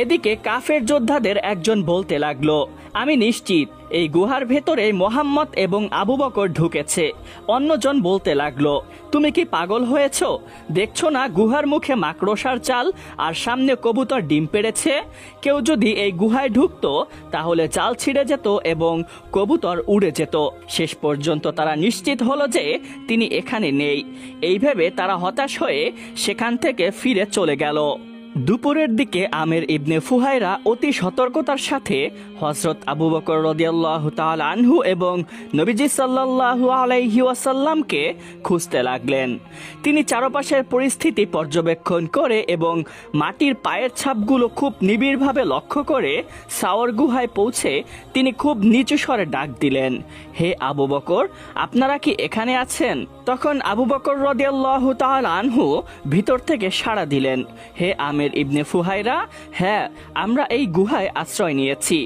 এদিকে কাফের যোদ্ধাদের একজন বলতে লাগলো, আমি নিশ্চিত এই গুহার ভেতরে মোহাম্মদ এবং আবু বকর ঢুকেছে। অন্যজন বলতে লাগলো, তুমি কি পাগল হয়েছ? দেখছো না গুহার মুখে মাকড়সার চাল আর সামনে কবুতর ডিম পেড়েছে? কেউ যদি এই গুহায় ঢুকতো তাহলে চাল ছিঁড়ে যেত এবং কবুতর উড়ে যেত। শেষ পর্যন্ত তারা নিশ্চিত হলো যে তিনি এখানে নেই। এই ভেবে তারা হতাশ হয়ে সেখান থেকে ফিরে চলে গেল। দুপুরের দিকে আমের ইবনে ফুহায়রা অতি সতর্কতার সাথে হযরত আবু বকর রাদিয়াল্লাহু তাআলা আনহু এবং নবীজি সাল্লাল্লাহু আলাইহি ওয়াসাল্লামকে খুঁজতে লাগলেন। তিনি চারপাশের পরিস্থিতি পর্যবেক্ষণ করে এবং মাটির পায়ের ছাপগুলো খুব নিবিড়ভাবে লক্ষ্য করে সাওর গুহায় পৌঁছে তিনি খুব নিচু স্বরে ডাক দিলেন, হে আবু বকর, আপনারা কি এখানে আছেন? তখন আবু বকর রাদিয়াল্লাহু তাআলা আনহু ভিতর থেকে সাড়া দিলেন, হে আমের ইবনে ফুহায়রা, হ্যাঁ, আমরা এই গুহায় আশ্রয় নিয়েছি।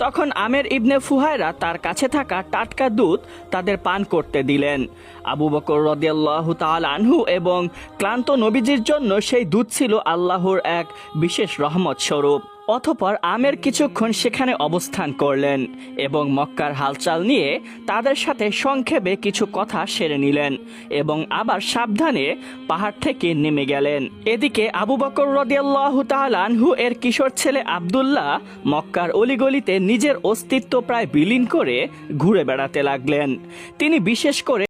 তখন আমের ইবনে ফুহায়রা তার কাছে থাকা টাটকা দুধ তাদের পান করতে দিলেন। আবু বকর রাদিয়াল্লাহু তাআলা আনহু এবং ক্লান্ত নবীজির জন্য সেই দুধ ছিল আল্লাহর এক বিশেষ রহমত স্বরূপ। অতঃপর আমের কিছুক্ষণ সেখানে অবস্থান করলেন এবং মক্কার হালচাল নিয়ে তাদের সাথে সংক্ষেপে কিছু কথা সেরে নিলেন এবং আবার সাবধানে পাহাড় থেকে নেমে গেলেন। এদিকে আবু বকর রাদিয়াল্লাহু তাআলা আনহু এর কিশোর ছেলে আব্দুল্লাহ মক্কার অলিগলিতে নিজের অস্তিত্ব প্রায় বিলীন করে ঘুরে বেড়াতে লাগলেন। তিনি বিশেষ করে